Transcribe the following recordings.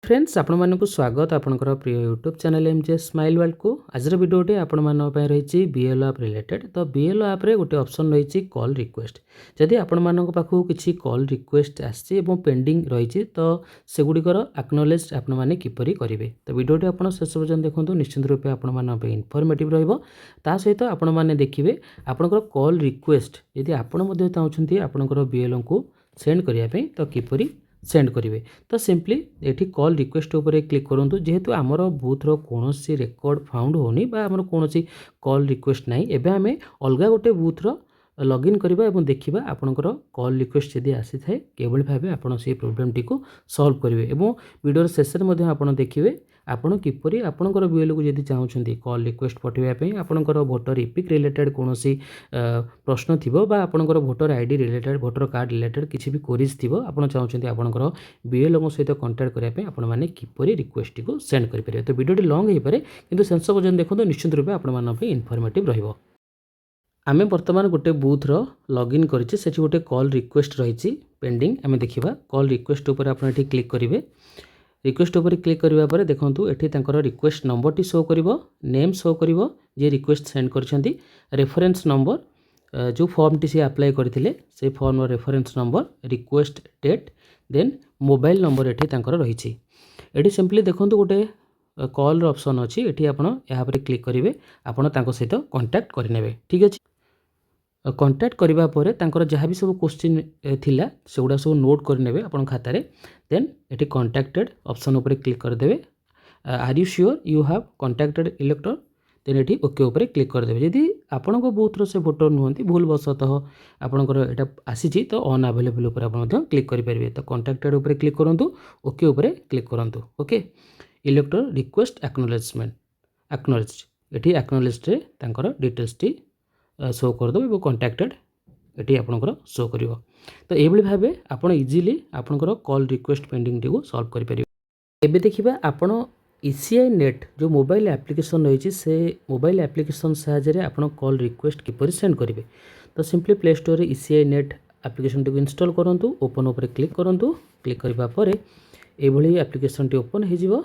Friends आपण मानक स्वागत आपनकर प्रिय YouTube channel MJS smile world को आज वीडियोटे आपण मानक पय रही बीएलओ ऐप रिलेटेड। तो बीएलओ ऐप रे गोटे ऑप्शन रही कॉल रिक्वेस्ट। जदि आपण मानक पाखु किछि कॉल रिक्वेस्ट आछि एवं पेंडिंग रही तो सेगुडिकर एक्नॉलेज आपण माने किपरि करिवे। तो वीडियोटे आपण शेष पर्यंत देखंतु, निश्चित रूपे आपण मानक पे इनफॉर्मेटिव रहइबो। ता सहित आपण माने देखिवे आपनकर कॉल रिक्वेस्ट यदि आपण मध्ये चाहुछंती आपनकर बीएलओ को सेंड करिया पे तो किपरि सेंड करेंगे। तो सिंपली ये कॉल रिक्वेस्ट उपर क्लिक करूँ। जेहेतु आमर बूथर कौन रेकर्ड फाउंड होनी आमर कौन कॉल रिक्वेस्ट ना, एवं आम अलग गोटे बूथर लॉगिन करवा और देखा आपंकर कॉल रिक्वेस्ट जदि आसी थाए किभली भाव आप प्रोब्लेम टी सॉल्व करेंगे। और वीडियो शेष में आप देखिए आपण किपरि आपणकर बीएलओ को जदि चाहते कॉल रिक्वेस्ट पठाइवाई आपणकर भोटर इपिक रिलेटेड कौन प्रश्न थी आपणकर voter ID related voter card related किसी भी क्वेरीज थी आप चाहते आपणकर बीएलओ सहित कंटाक्ट करने आपने किपरि रिक्वेस्ट को सेंड करेंगे। तो वीडियो लॉन्ग हो पारे कि शेष पर्यटन देखो, निश्चित रूपे आप इनफॉर्मेटिव रहिबो। आमे वर्तमान गोटे बूथर लॉगिन करिछि, सेठी गोटे कॉल रिक्वेस्ट रही पेंडिंग। आमे देखिबा कॉल रिक्वेस्ट ऊपर आपण एठी क्लिक करिवे। रिक्वेस्ट ऊपर क्लिक करबा परे देखंतु एठी तांकर रिक्वेस्ट नंबर टी शो करिवो, नेम शो करिवो जे रिक्वेस्ट सेंड करछंती, रेफरेंस नंबर जो फॉर्म टी से अप्लाई करथिले से form reference number, request date, then mobile number एठी तांकर रहिछि। एठी सिंपली देखंतु गोटे कॉल ऑप्शन अछि, एठी आपण या पर क्लिक करिवे, आपण तांको सहित कांटेक्ट करनेबे। ठीक अछि, कांटेक्ट करबा परे तांकर जहाँ भी सब क्वेश्चन थिला सेगुडा सब नोट करनेबे आपण खातारे। देन एठी कांटेक्टेड ऑप्शन ऊपर क्लिक कर देबे। Are you sure you have contacted elector, then एठी ओके ऊपर क्लिक कर देबे। यदि आपन को बूथ रो से वोटर नहंती भूल वशतः आपनकर एटा आसीची तो ऑन अवेलेबल ऊपर आपण मध्य क्लिक करि परिबे। तो कांटेक्टेड ऊपर क्लिक करंतु, ओके ऊपर क्लिक करंतु। ओके, इलेक्टर रिक्वेस्ट एक्नॉलेजमेंट एक्नॉलेज, एठी एक्नॉलेज रे तांकर डिटेल्स टी शो करदे और कांटेक्टेड ये आपंकर शो कर। तो ये भाव आप इजिली आपंकर call request pending T solve करेंगे। एबे देखिबा आपण ईसीआई नेट जो मोबाइल एप्लिकेशन रही से मोबाइल एप्लिकेशन साहाय्य आपण कॉल रिक्वेस्ट किपर सेंड करेंगे। तो सिंपली प्ले स्टोर रे ECI net application T install करंतु, ओपन ऊपर क्लिक करंतु। क्लिक करबा परे एभली एप्लिकेशन टी ओपन हो जिवो।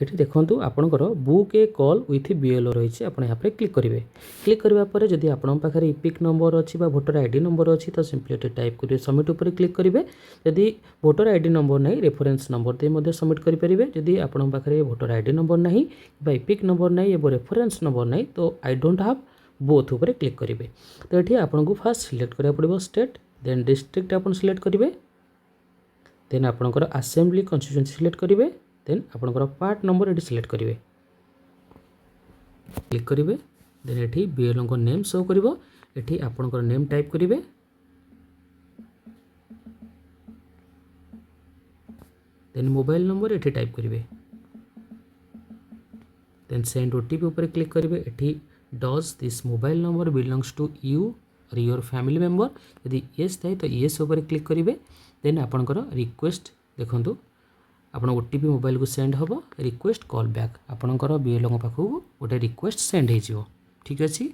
ये देखो आपंकर book A call with BLO रही आप यहाँ पे क्लिक करेंगे। क्लिक करबा परे जदि आपन पाखरे इपिक नंबर अच्छी भोटर आईडी नंबर अच्छी तो सिंपली ये टाइप करेंगे, सबमिट ऊपर क्लिक करेंगे। जदि भोटर आईडी नंबर नहीं रेफरेंस नंबर दे सबमिट करेंगे। जदि आपन पाखरे भोटर आईडी नंबर नहीं इपिक नंबर नहीं एवं रेफरेंस नंबर नहीं तो आई डोंट हैव बोथ ऊपर क्लिक करेंगे। तो ये आपको फास्ट सिलेक्ट करा पड़ो स्टेट, देन डिस्ट्रिक्ट आप सिलेक्ट करेंगे, देन आपंकर असेंबली कन्स्टिट्यूएंसी सिलेक्ट करेंगे, देन आपंकर पार्ट नंबर ये सिलेक्ट करेंगे। क्लिक करेंगे, देन ये बीएलओ को नेम शो करिवो, एठी आपंकर नेम टाइप करेंगे, देन मोबाइल नंबर ये टाइप करेंगे, देन सेंड ओटीपी ऊपर क्लिक करेंगे। एठी does this mobile number belongs to you और योर फैमिली मेंबर, यदि येस थाए तो येस ऊपर क्लिक करेंगे। देन आपंकर रिक्वेस्ट देखंतु आपण ओटीपी मोबाइल को सेंड हम, रिक्वेस्ट कॉल बैक आपणकर बीएलओ पाखु गोटे रिक्वेस्ट सेंड हो। ठीक अच्छे।